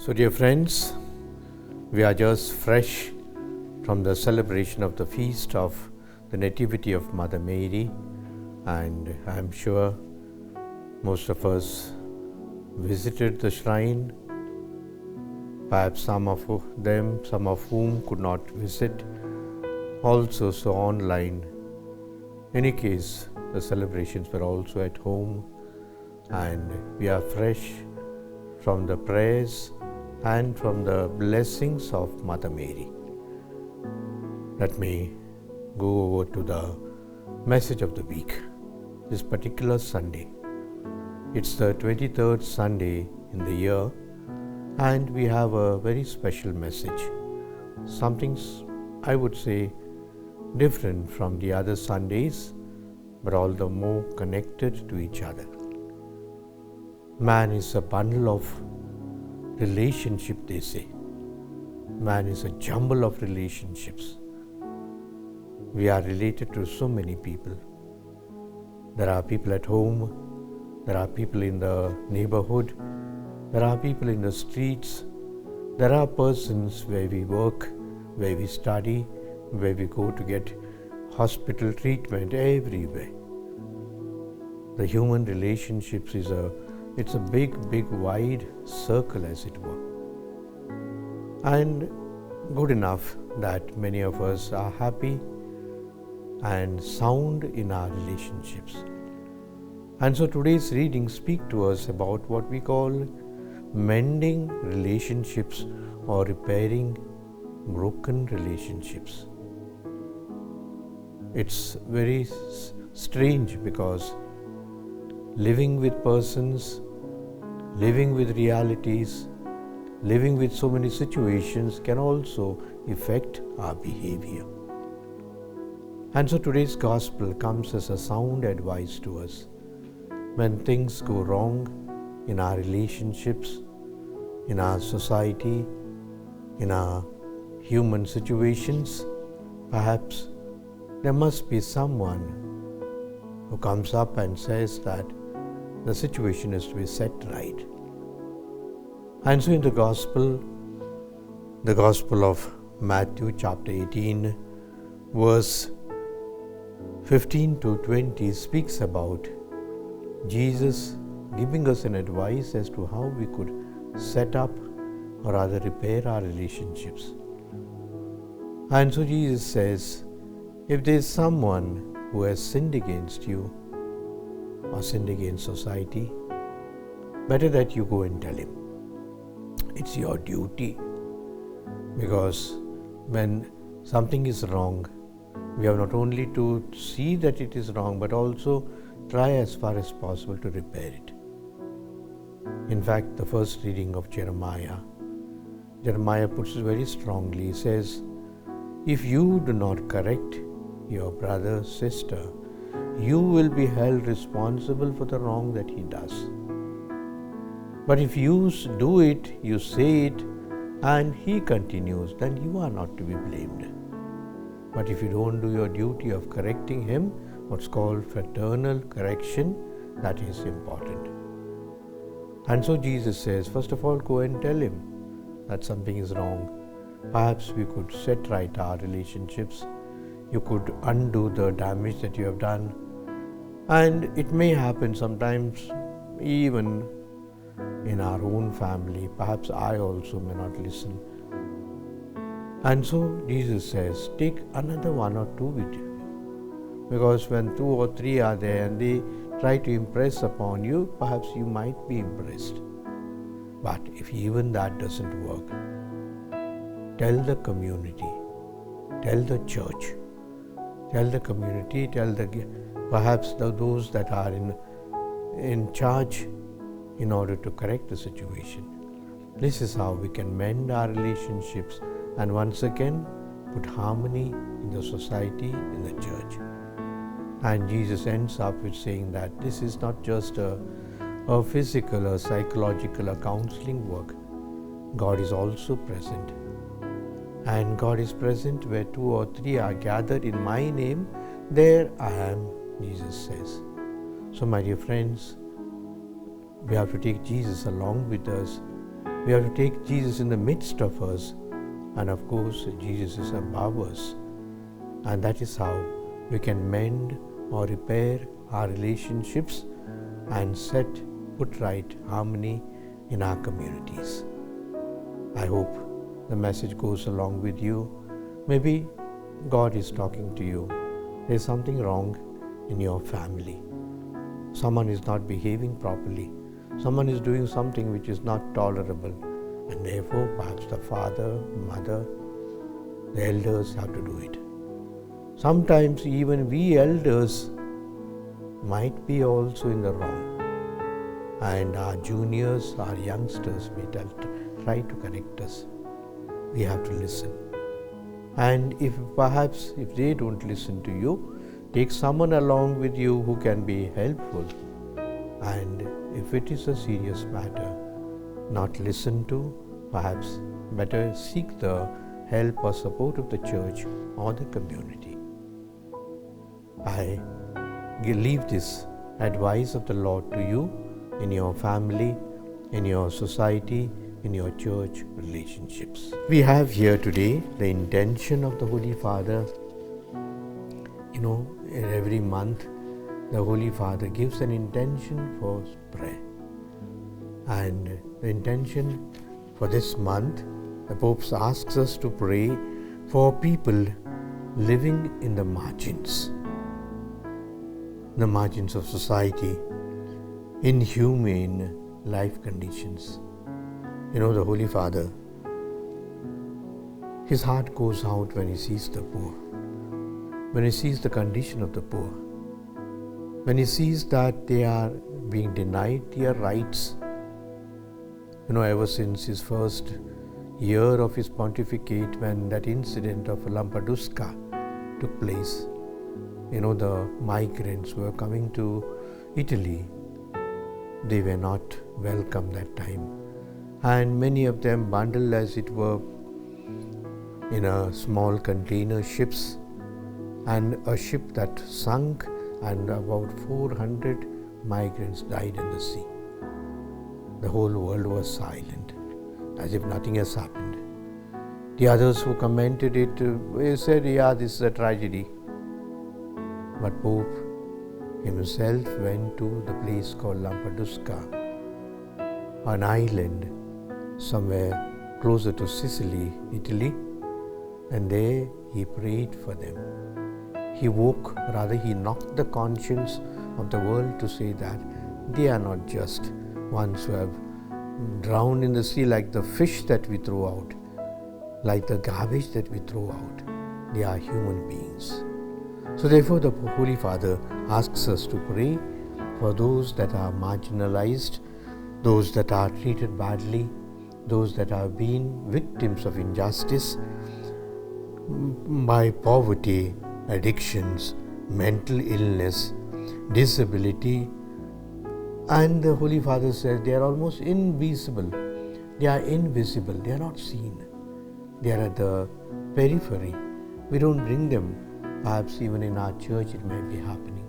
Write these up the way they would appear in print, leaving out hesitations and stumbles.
So dear friends, we are just fresh from the celebration of the feast of the Nativity of Mother Mary, and I am sure most of us visited the shrine, perhaps some of whom could not visit, also so online. In any case, the celebrations were also at home, and we are fresh from the prayers and from the blessings of Mother Mary. Let me go over to the message of the week. This particular Sunday, it's the 23rd Sunday in the year, and we have a very special message. Something, I would say, different from the other Sundays, but all the more connected to each other. Man is a bundle of relationship, they say. Man is a jumble of relationships. We are related to so many people. There are people at home, there are people in the neighborhood, there are people in the streets, there are persons where we work, where we study, where we go to get hospital treatment, everywhere. The human relationships it's a big, wide circle, as it were. And good enough that many of us are happy and sound in our relationships. And so today's readings speak to us about what we call mending relationships or repairing broken relationships. It's very strange because living with persons, living with realities, living with so many situations can also affect our behavior. And so today's gospel comes as a sound advice to us. When things go wrong in our relationships, in our society, in our human situations, perhaps there must be someone who comes up and says that the situation is to be set right. And so in the Gospel of Matthew chapter 18, verse 15 to 20 speaks about Jesus giving us an advice as to how we could set up or rather repair our relationships. And so Jesus says, if there is someone who has sinned against you or sinned against society, better that you go and tell him. It's your duty, because when something is wrong, we have not only to see that it is wrong, but also try as far as possible to repair it. In fact, the first reading of Jeremiah puts it very strongly. He says, if you do not correct your brother, sister, you will be held responsible for the wrong that he does. But if you do it, you say it, and he continues, then you are not to be blamed. But if you don't do your duty of correcting him, what's called fraternal correction, that is important. And so Jesus says, first of all, go and tell him that something is wrong. Perhaps we could set right our relationships. You could undo the damage that you have done. And it may happen sometimes even in our own family. Perhaps I also may not listen. And so Jesus says, take another one or two with you. Because when 2 or 3 are there and they try to impress upon you, perhaps you might be impressed. But if even that doesn't work, tell the community, tell the church, tell the community, perhaps those that are in charge in order to correct the situation. This is how we can mend our relationships and once again put harmony in the society, in the church. And Jesus ends up with saying that this is not just a physical or psychological or counseling work. God is also present. And God is present where 2 or 3 are gathered in my name, there I am, Jesus says. So my dear friends, we have to take Jesus along with us We have to take Jesus in the midst of us. And of course, Jesus is above us. And that is how we can mend or repair our relationships and put right harmony in our communities. I hope the message goes along with you. Maybe God is talking to you. There's something wrong in your family. Someone is not behaving properly. Someone is doing something which is not tolerable. And therefore, perhaps the father, mother, the elders have to do it. Sometimes even we elders might be also in the wrong. And our juniors, our youngsters may try to correct us. We have to listen. And if they don't listen to you, take someone along with you who can be helpful. And if it is a serious matter, not listen to, perhaps better seek the help or support of the church or the community. I leave this advice of the Lord to you in your family, in your society, in your church relationships. We have here today the intention of the Holy Father. Every month the Holy Father gives an intention for prayer. And the intention for this month, the Pope asks us to pray for people living in the margins of society, inhumane life conditions. The Holy Father, his heart goes out when he sees the poor, when he sees the condition of the poor, when he sees that they are being denied their rights. Ever since his first year of his pontificate, when that incident of Lampedusa took place, the migrants were coming to Italy. They were not welcome that time. And many of them bundled, as it were, in a small container ships, and a ship that sunk, and about 400 migrants died in the sea. The whole world was silent, as if nothing has happened. The others who commented it said, this is a tragedy. But Pope himself went to the place called Lampedusa, an island somewhere closer to Sicily, Italy, and there he prayed for them. He knocked the conscience of the world to say that they are not just ones who have drowned in the sea like the fish that we throw out, like the garbage that we throw out. They are human beings. So therefore the Holy Father asks us to pray for those that are marginalized, those that are treated badly, those that have been victims of injustice by poverty, addictions, mental illness, disability. And the Holy Father says they are almost invisible. They are invisible. They are not seen. They are at the periphery. We don't bring them. Perhaps even in our church it may be happening.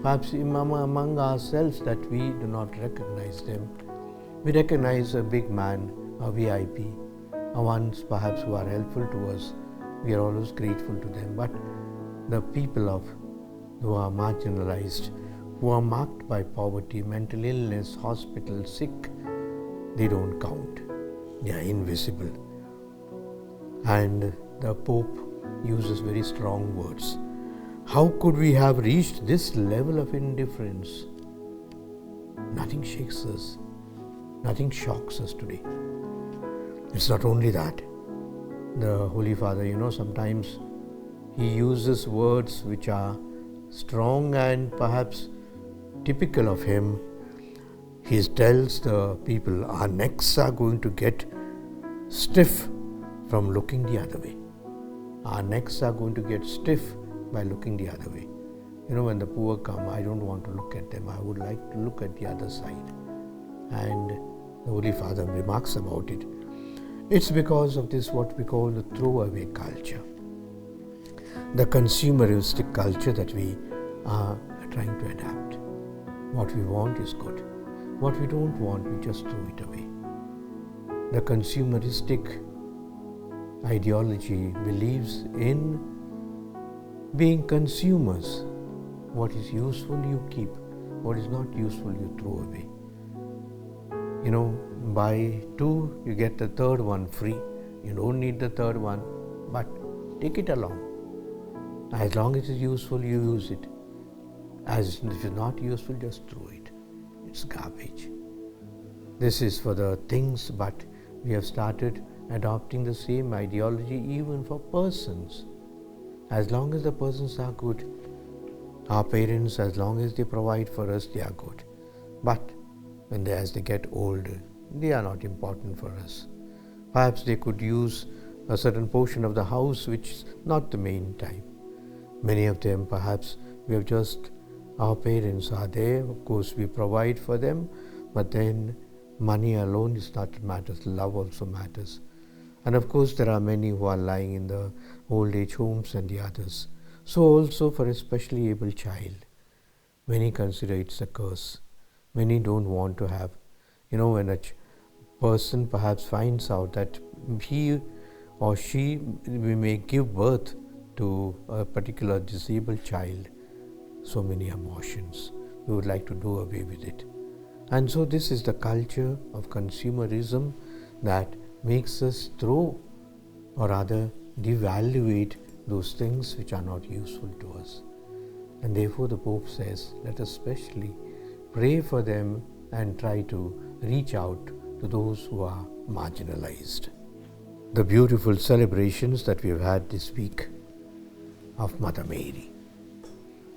Perhaps among ourselves that we do not recognize them. We recognize a big man, a VIP, ones perhaps who are helpful to us. We are always grateful to them. But the people who are marginalized, who are marked by poverty, mental illness, hospital, sick, they don't count. They are invisible. And the Pope uses very strong words. How could we have reached this level of indifference? Nothing shakes us. Nothing shocks us today. It's not only that. The Holy Father, sometimes he uses words which are strong and perhaps typical of him. He tells the people, our necks are going to get stiff from looking the other way. Our necks are going to get stiff by looking the other way. When the poor come, I don't want to look at them. I would like to look at the other side. And the Holy Father remarks about it. It's because of this, what we call the throwaway culture. The consumeristic culture that we are trying to adapt. What we want is good. What we don't want, we just throw it away. the consumeristic ideology believes in being consumers. What is useful you keep, what is not useful you throw away. Buy two, you get the third one free. You don't need the third one, but take it along. As long as it's useful, you use it. As if it's not useful, just throw it. It's garbage. This is for the things, but we have started adopting the same ideology even for persons. As long as the persons are good, our parents, as long as they provide for us, they are good. But as they get older, they are not important for us. Perhaps they could use a certain portion of the house, which is not the main time. Many of them, perhaps, our parents are there, of course we provide for them, but then money alone is not what matters, love also matters. And of course there are many who are lying in the old age homes and the others. So also for a specially able child, many consider it's a curse. Many don't want to have, when a person perhaps finds out that he or she may give birth to a particular disabled child, so many abortions. We would like to do away with it. And so this is the culture of consumerism that makes us throw, or rather devaluate, those things which are not useful to us. And therefore the Pope says, let us especially pray for them and try to reach out to those who are marginalized. The beautiful celebrations that we have had this week of Mother Mary.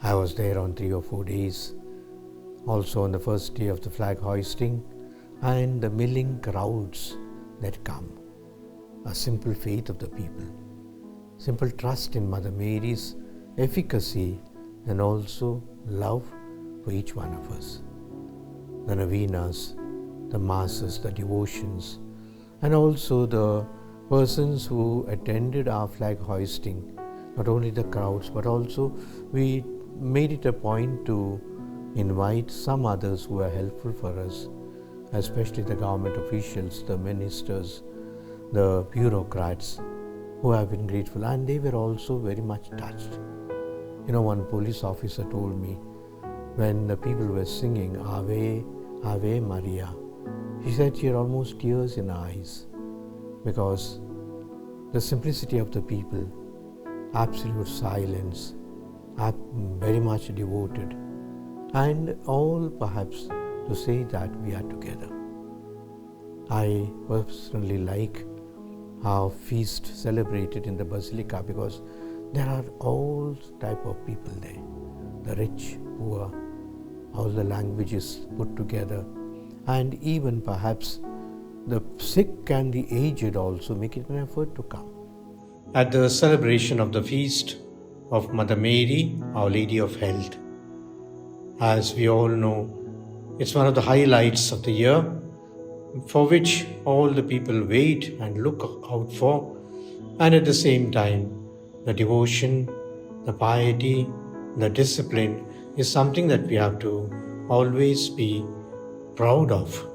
I was there on 3 or 4 days, also on the first day of the flag hoisting, and the milling crowds that come. A simple faith of the people, simple trust in Mother Mary's efficacy, and also love for each one of us. The novenas, the masses, the devotions, and also the persons who attended our flag hoisting, not only the crowds, but also we made it a point to invite some others who are helpful for us, especially the government officials, the ministers, the bureaucrats, who have been grateful, and they were also very much touched. One police officer told me, when the people were singing Ave, Ave Maria, she said she had almost tears in her eyes, because the simplicity of the people, absolute silence, very much devoted, and all perhaps to say that we are together. I personally like our feast celebrated in the Basilica, because there are all type of people there, the rich, poor, all the languages put together, and even perhaps the sick and the aged also make it an effort to come. At the celebration of the feast of Mother Mary, Our Lady of Health, as we all know, it's one of the highlights of the year, for which all the people wait and look out for, and at the same time, the devotion, the piety, the discipline is something that we have to always be proud of.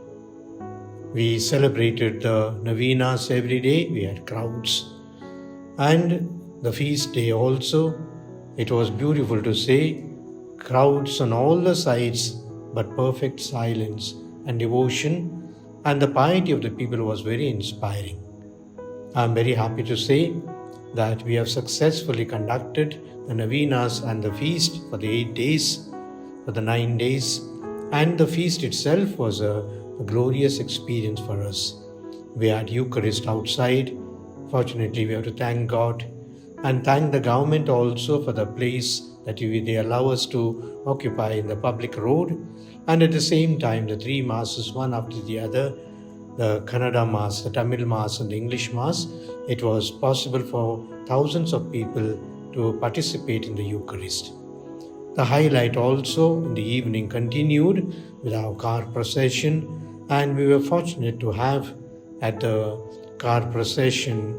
We celebrated the novenas every day, we had crowds, and the feast day also, it was beautiful to see crowds on all the sides, but perfect silence and devotion, and the piety of the people was very inspiring. I am very happy to say that we have successfully conducted the novenas and the feast for the 8 days, for the 9 days, and the feast itself was a glorious experience for us. We had Eucharist outside. Fortunately, we have to thank God and thank the government also for the place that they allow us to occupy in the public road, and at the same time the 3 masses, one after the other, the Kannada Mass, the Tamil Mass and the English Mass, it was possible for thousands of people to participate in the Eucharist. The highlight also in the evening continued with our car procession, and we were fortunate to have at the car procession,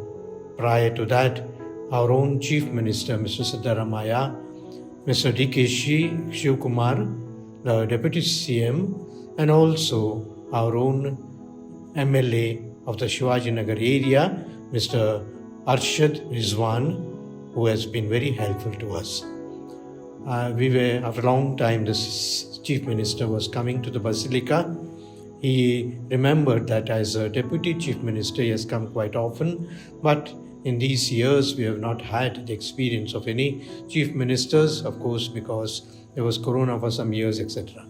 prior to that, our own Chief Minister, Mr. Siddaramaiah, Mr. D.K. Shivkumar, the Deputy CM, and also our own MLA, of the Shivaji Nagar area, Mr. Arshad Rizwan, who has been very helpful to us. After a long time, this Chief Minister was coming to the Basilica. He remembered that as a Deputy Chief Minister, he has come quite often, but in these years, we have not had the experience of any Chief Ministers, of course, because there was Corona for some years, etc.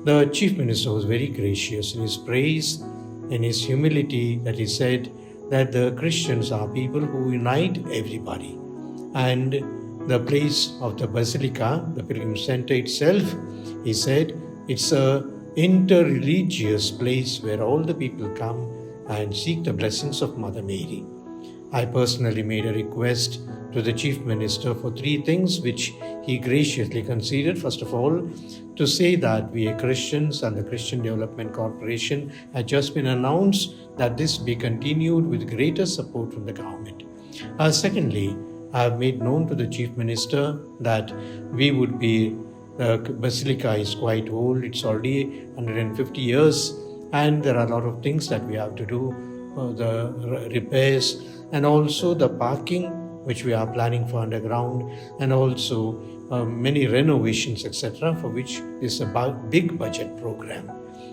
The Chief Minister was very gracious in his praise, in his humility, that he said that the Christians are people who unite everybody. And the place of the Basilica, the Pilgrim Center itself, he said, it's a inter-religious place where all the people come and seek the blessings of Mother Mary. I personally made a request to the Chief Minister for 3 things which he graciously considered. First of all, to say that we Christians and the Christian Development Corporation had just been announced that this be continued with greater support from the government. Secondly, I have made known to the Chief Minister that the Basilica is quite old, it's already 150 years, and there are a lot of things that we have to do, the repairs, and also the parking which we are planning for underground, and also many renovations, etc., for which is a big budget program.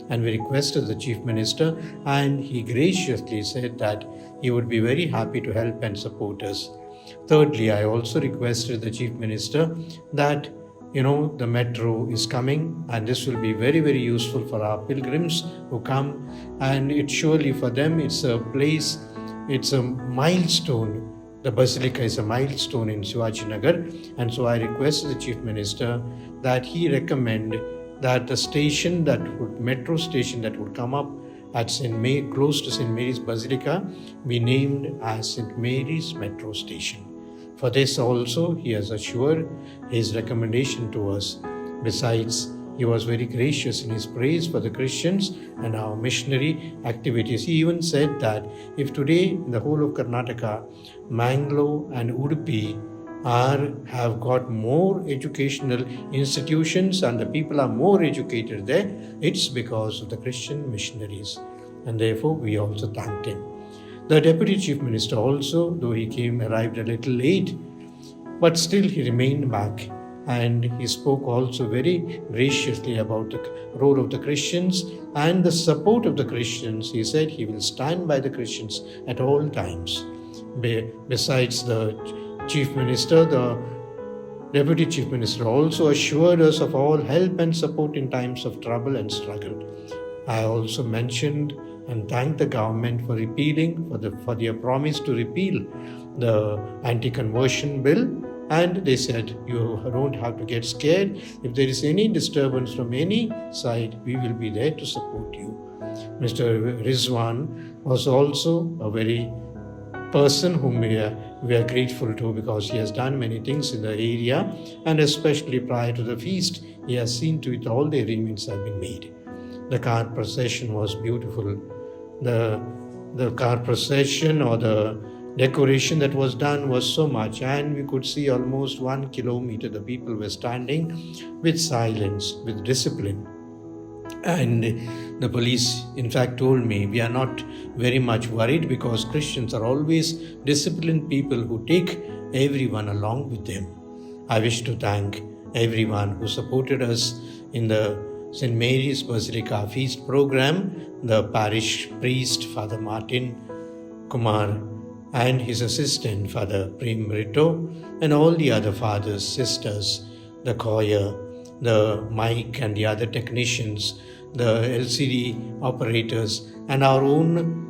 And we requested the Chief Minister, and he graciously said that he would be very happy to help and support us. Thirdly, I also requested the Chief Minister that the metro is coming, and this will be very, very useful for our pilgrims who come, and it surely for them it's a place, it's a milestone. The Basilica is a milestone in Shivaji Nagar, and so I requested the Chief Minister that he recommend that the metro station that would come up at close to St. Mary's Basilica be named as St. Mary's Metro Station. For this also, he has assured his recommendation to us. Besides, he was very gracious in his praise for the Christians and our missionary activities. He even said that if today in the whole of Karnataka, Bangalore and Udupi have got more educational institutions and the people are more educated there, it's because of the Christian missionaries. And therefore, we also thanked him. The Deputy Chief Minister also, though he arrived a little late, but still he remained back, and he spoke also very graciously about the role of the Christians and the support of the Christians. He said he will stand by the Christians at all times. Besides the Chief Minister, the Deputy Chief Minister also assured us of all help and support in times of trouble and struggle. I also mentioned and thanked the government for for their promise to repeal the anti-conversion bill, and they said, you don't have to get scared. If there is any disturbance from any side, we will be there to support you. Mr. Rizwan was also a very person whom we are grateful to, because he has done many things in the area, and especially prior to the feast, he has seen to it all the arrangements have been made. The car procession was beautiful. The car procession or the decoration that was done was so much, and we could see almost 1 kilometer the people were standing with silence, with discipline. And the police in fact told me we are not very much worried, because Christians are always disciplined people who take everyone along with them. I wish to thank everyone who supported us in the St. Mary's Basilica Feast program, the parish priest, Father Martin Kumar, and his assistant, Father Prem Rito, and all the other fathers, sisters, the choir, the mic and the other technicians, the LCD operators, and our own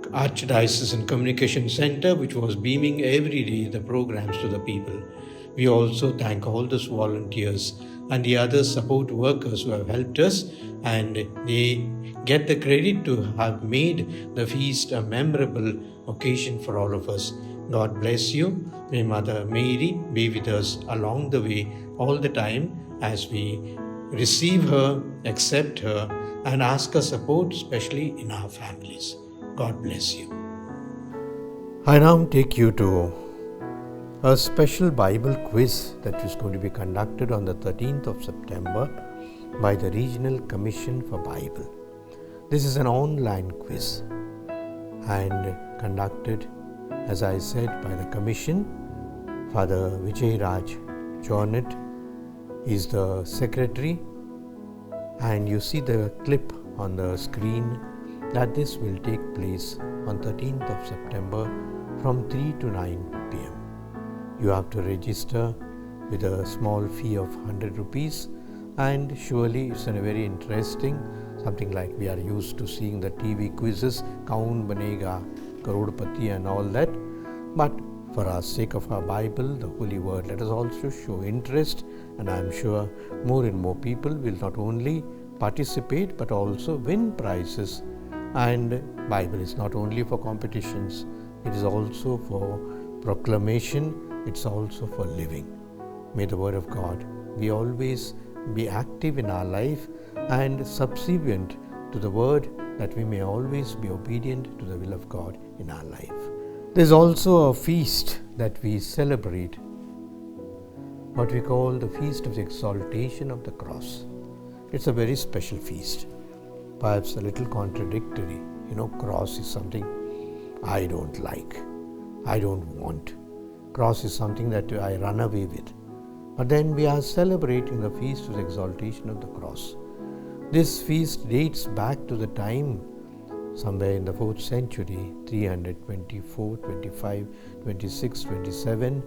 Archdiocese and Communication Center, which was beaming every day the programs to the people. We also thank all those volunteers and the other support workers who have helped us, and they get the credit to have made the feast a memorable occasion for all of us. God bless you. May Mother Mary be with us along the way all the time as we receive her, accept her, and ask her support, especially in our families. God bless you. I now take you to a special Bible quiz that is going to be conducted on the 13th of September by the Regional Commission for Bible. This is an online quiz. and conducted, as I said, by the Commission. Father Vijay Raj Jornet is the secretary, and you see the clip on the screen that this will take place on 13th of September from 3 to 9 p.m. You have to register with a small fee of 100 rupees, and surely it's a very interesting, something like we are used to seeing the TV quizzes, Kaun Banega, Karodpati and all that. But for our sake of our Bible, the Holy Word, let us also show interest, and I am sure more and more people will not only participate but also win prizes. And Bible is not only for competitions, it is also for proclamation, it's also for living. May the Word of God be always be active in our life and subservient to the Word, that we may always be obedient to the will of God in our life. There is also a feast that we celebrate, what we call the Feast of the Exaltation of the Cross. It's a very special feast, perhaps a little contradictory. Cross is something I don't like, I don't want. Cross is something that I run away with. But then we are celebrating the Feast of the Exaltation of the Cross. This feast dates back to the time somewhere in the 4th century, 324, 25, 26, 27,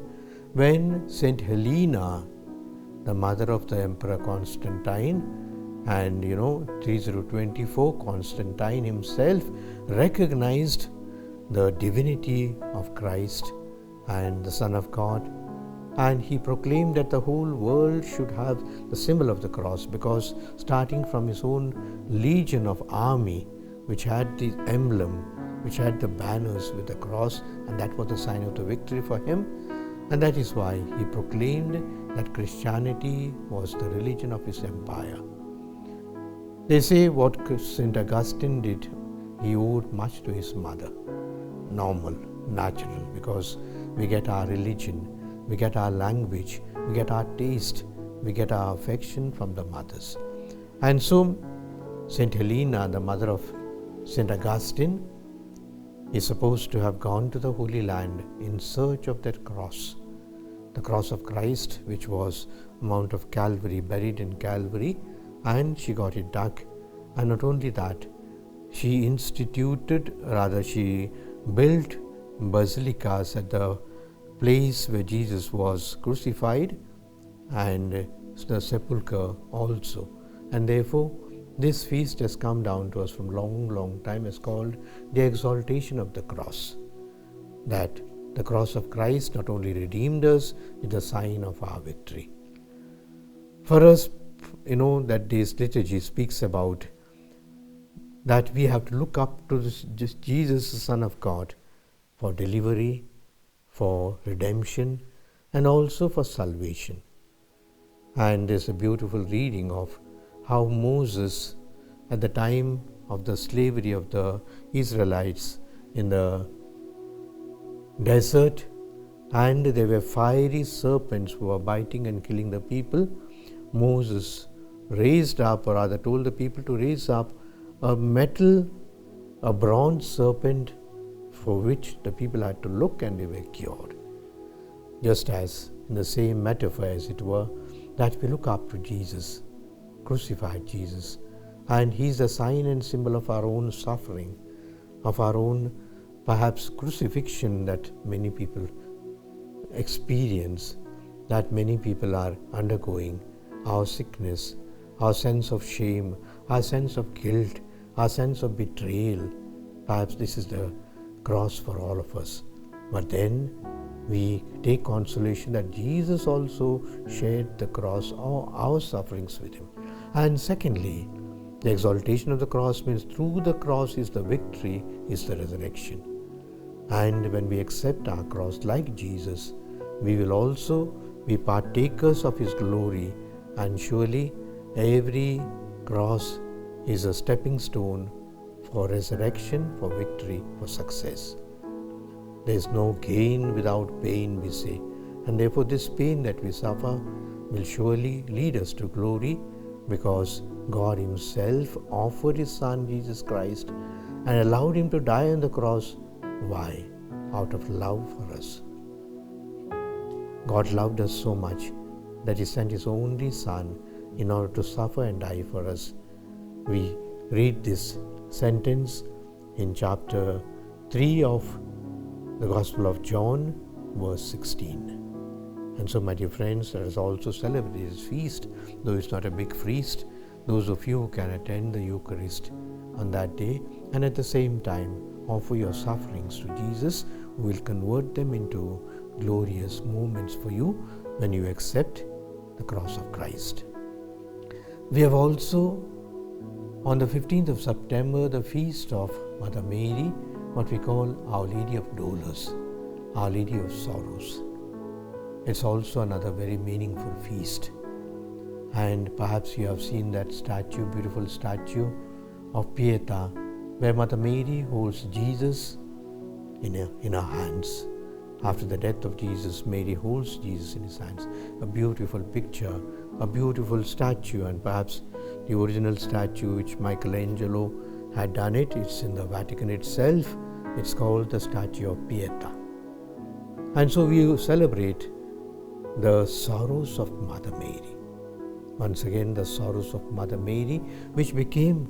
when Saint Helena, the mother of the Emperor Constantine, and 3024, Constantine himself recognized the divinity of Christ and the Son of God, and he proclaimed that the whole world should have the symbol of the cross, because starting from his own legion of army, which had the emblem, which had the banners with the cross, and that was the sign of the victory for him. And that is why he proclaimed that Christianity was the religion of his empire. They say what St. Augustine did, he owed much to his mother. Normal, natural, because we get our religion, we get our language, we get our taste, we get our affection from the mothers. And so St. Helena, the mother of St. Augustine, is supposed to have gone to the Holy Land in search of that cross, the cross of Christ, which was Mount of Calvary, buried in Calvary, and she got it dug. And not only that, she built basilicas at the place where Jesus was crucified, and the sepulchre also. And therefore, this feast has come down to us from long time, is called the Exaltation of the Cross. That the cross of Christ not only redeemed us, it is a sign of our victory. For us, that this liturgy speaks about that we have to look up to this Jesus, the Son of God, for delivery, for redemption, and also for salvation. And there's a beautiful reading of how Moses, at the time of the slavery of the Israelites in the desert, and there were fiery serpents who were biting and killing the people, Moses raised up, or rather told the people to raise up a bronze serpent, for which the people had to look, and they were cured. Just as in the same metaphor, as it were, that we look up to Jesus, crucified Jesus, and he is the sign and symbol of our own suffering, of our own perhaps crucifixion that many people experience, that many people are undergoing, our sickness, our sense of shame, our sense of guilt, our sense of betrayal. Perhaps this is the cross for all of us. But then we take consolation that Jesus also shared the cross, our sufferings with him. And secondly, the exaltation of the cross means through the cross is the victory, is the resurrection. And when we accept our cross like Jesus, we will also be partakers of his glory. And surely every cross is a stepping stone for resurrection, for victory, for success. There is no gain without pain, we say. And therefore this pain that we suffer will surely lead us to glory, because God himself offered his Son Jesus Christ and allowed him to die on the cross. Why? Out of love for us. God loved us so much that he sent his only Son in order to suffer and die for us. We read this sentence in chapter 3 of the Gospel of John, verse 16. And so, my dear friends, let us also celebrate this feast, though it's not a big feast. Those of you who can attend the Eucharist on that day and at the same time offer your sufferings to Jesus, who will convert them into glorious moments for you when you accept the cross of Christ. We have also, on the 15th of September, the feast of Mother Mary, what we call Our Lady of Dolors, Our Lady of Sorrows. It's also another very meaningful feast. And perhaps you have seen that statue, beautiful statue of Pietà, where Mother Mary holds Jesus in her hands. After the death of Jesus, Mary holds Jesus in his hands. A beautiful picture, a beautiful statue, and perhaps the original statue which Michelangelo had done it's in the Vatican itself. It's called the statue of Pietà. And so we celebrate the sorrows of Mother Mary. Once again, the sorrows of Mother Mary, which became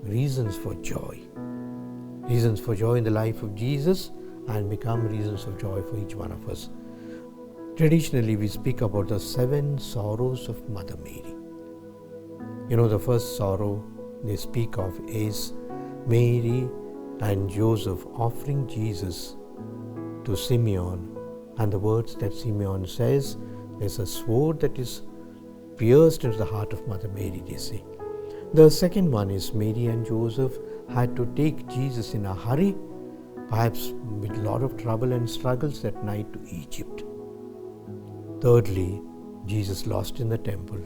reasons for joy in the life of Jesus, and become reasons of joy for each one of us. Traditionally, we speak about the 7 sorrows of Mother Mary. The first sorrow they speak of is Mary and Joseph offering Jesus to Simeon, and the words that Simeon says, there's a sword that is pierced into the heart of Mother Mary, they say. The second one is Mary and Joseph had to take Jesus in a hurry, perhaps with a lot of trouble and struggles that night, to Egypt. Thirdly, Jesus lost in the temple,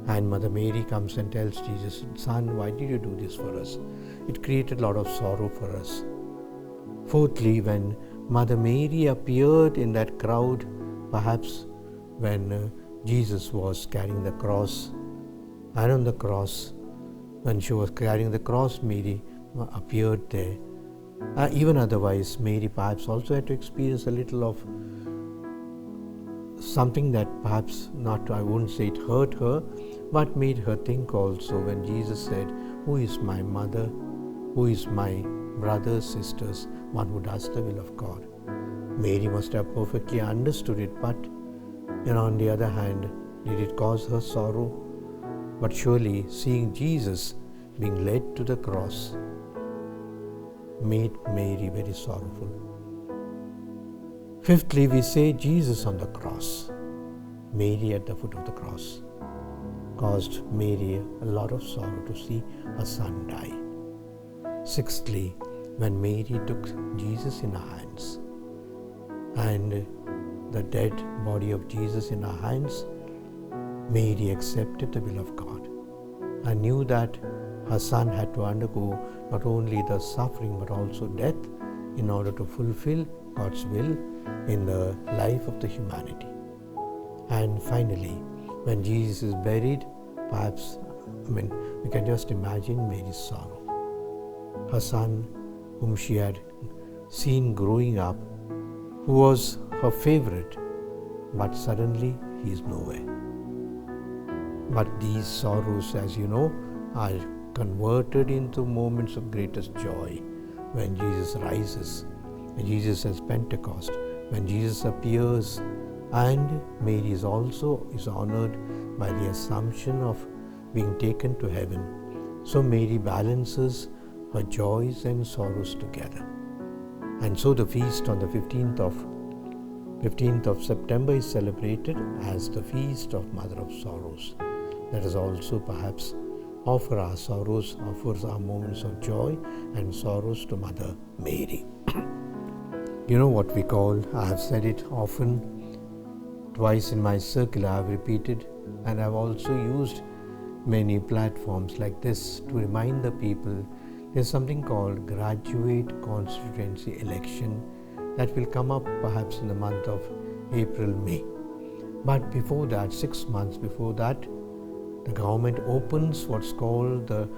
and Mother Mary comes and tells Jesus, "Son, why did you do this for us?" It created a lot of sorrow for us. Fourthly, when Mother Mary appeared in that crowd, perhaps when Jesus was carrying the cross, and on the cross, when she was carrying the cross, Mary appeared there. Even otherwise, Mary perhaps also had to experience a little of something that perhaps not, I wouldn't say it hurt her, but made her think also when Jesus said, "Who is my mother? Who is my brothers, sisters, one who does the will of God?" Mary must have perfectly understood it, but on the other hand, did it cause her sorrow? But surely seeing Jesus being led to the cross made Mary very sorrowful. Fifthly, we say Jesus on the cross. Mary at the foot of the cross caused Mary a lot of sorrow to see her son die. Sixthly, when Mary took Jesus in her hands and the dead body of Jesus in her hands, Mary accepted the will of God and knew that her son had to undergo not only the suffering but also death in order to fulfill God's will in the life of the humanity. And finally, when Jesus is buried, perhaps, we can just imagine Mary's sorrow. Her son, whom she had seen growing up, who was her favorite, but suddenly he is nowhere. But these sorrows, as you know, are converted into moments of greatest joy when Jesus rises, when Jesus has Pentecost, when Jesus appears, and Mary is also honored by the assumption of being taken to heaven. So Mary balances her joys and sorrows together. And so the feast on the 15th of September is celebrated as the feast of Mother of Sorrows. Let us also perhaps offer our sorrows, offers our moments of joy and sorrows to Mother Mary. What we call, I have said it often, twice in my circle I have repeated, and I have also used many platforms like this to remind the people there's something called graduate constituency election that will come up perhaps in the month of April, May. But before that, 6 months before that, the government opens what's called the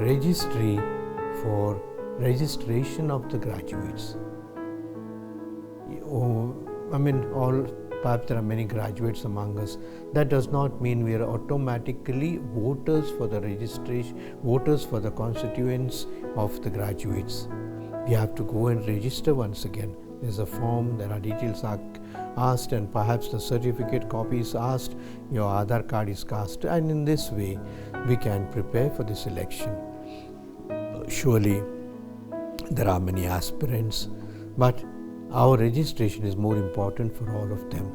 registry for registration of the graduates. Perhaps there are many graduates among us. That does not mean we are automatically voters for the registration, voters for the constituents of the graduates. We have to go and register once again. There's a form, there are details are asked, and perhaps the certificate copy is asked, your Aadhaar card is cast, and in this way we can prepare for this election. Surely there are many aspirants, but our registration is more important for all of them,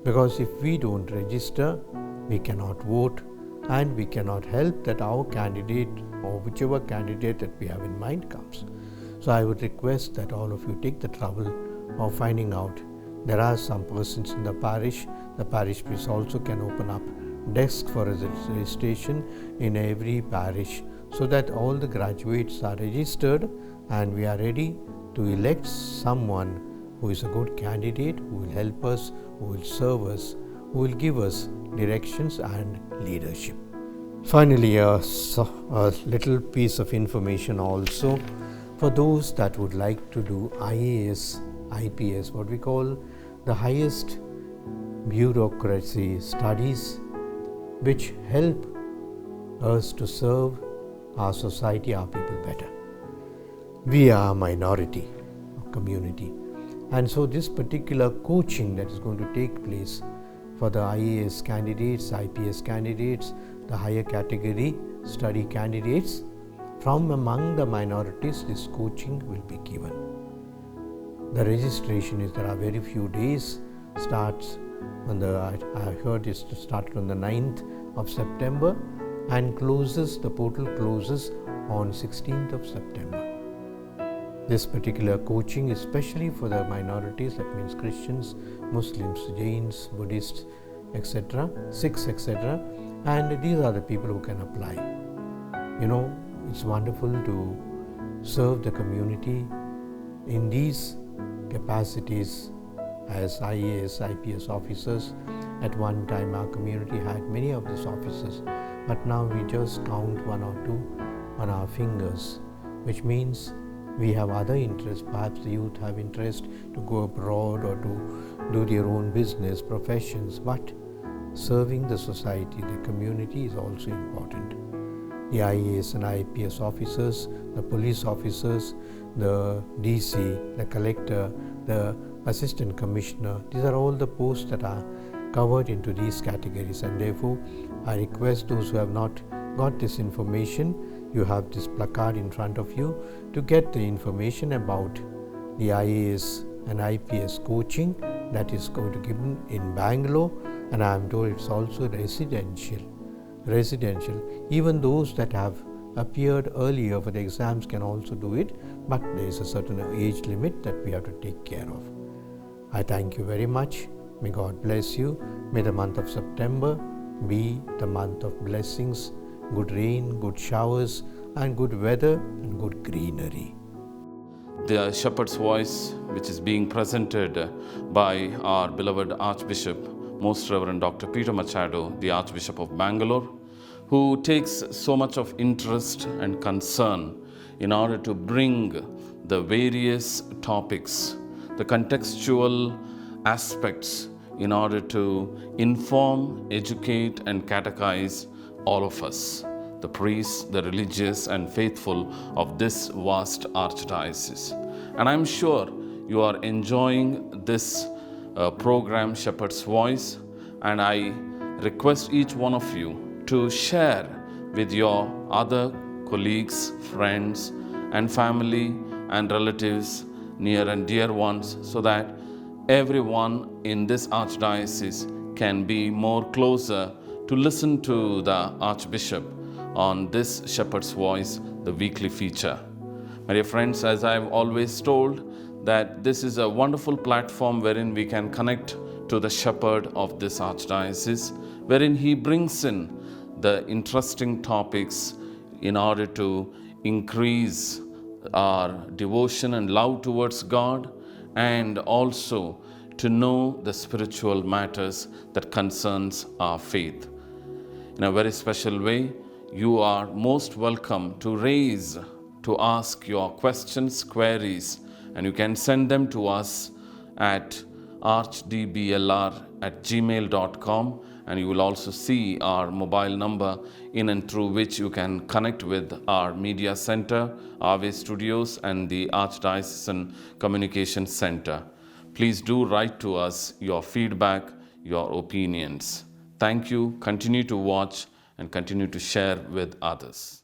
because if we don't register, we cannot vote, and we cannot help that our candidate or whichever candidate that we have in mind comes. So I would request that all of you take the trouble of finding out. There are some persons in the parish priest also can open up desk for registration in every parish, so that all the graduates are registered and we are ready to elect someone who is a good candidate, who will help us, who will serve us, who will give us directions and leadership. Finally, a little piece of information also for those that would like to do IAS, IPS, what we call the highest bureaucracy studies, which help us to serve our society, our people better. We are a minority community, and so this particular coaching that is going to take place for the IAS candidates, IPS candidates, the higher category study candidates, from among the minorities, this coaching will be given. The registration is, there are very few days, starts on I heard it started on the 9th of September and the portal closes on 16th of September. This particular coaching is especially for the minorities, that means Christians, Muslims, Jains, Buddhists, etc., Sikhs, etc., and these are the people who can apply. It's wonderful to serve the community in these capacities as IAS, IPS officers. At one time our community had many of these officers, but now we just count one or two on our fingers, which means we have other interests. Perhaps the youth have interest to go abroad or to do their own business, professions, but serving the society, the community is also important. The IAS and IPS officers, the police officers, the DC, the collector, the assistant commissioner, these are all the posts that are covered into these categories, and therefore I request those who have not got this information, you have this placard in front of you to get the information about the IAS and IPS coaching that is going to be given in Bangalore, and I am told it's also residential. Even those that have appeared earlier for the exams can also do it, but there is a certain age limit that we have to take care of. I thank you very much. May God bless you. May the month of September be the month of blessings, good rain, good showers, and good weather and good greenery. The Shepherd's Voice, which is being presented by our beloved Archbishop, Most Reverend Dr. Peter Machado, the Archbishop of Bangalore, who takes so much of interest and concern in order to bring the various topics, the contextual aspects, in order to inform, educate, and catechize all of us, the priests, the religious, and faithful of this vast Archdiocese. And I'm sure you are enjoying this program, Shepherd's Voice, and I request each one of you to share with your other colleagues, friends, and family and relatives, near and dear ones, so that everyone in this Archdiocese can be more closer to listen to the Archbishop on this Shepherd's Voice, the weekly feature. My dear friends, as I've always told, that this is a wonderful platform wherein we can connect to the Shepherd of this Archdiocese, wherein he brings in the interesting topics in order to increase our devotion and love towards God, and also to know the spiritual matters that concerns our faith. In a very special way, you are most welcome to raise to ask your questions, queries, and you can send them to us at archdblr@gmail.com, and you will also see our mobile number in and through which you can connect with our media center, Ave Studios, and the Archdiocesan Communication Center. Please do write to us your feedback, your opinions. Thank you. Continue to watch and continue to share with others.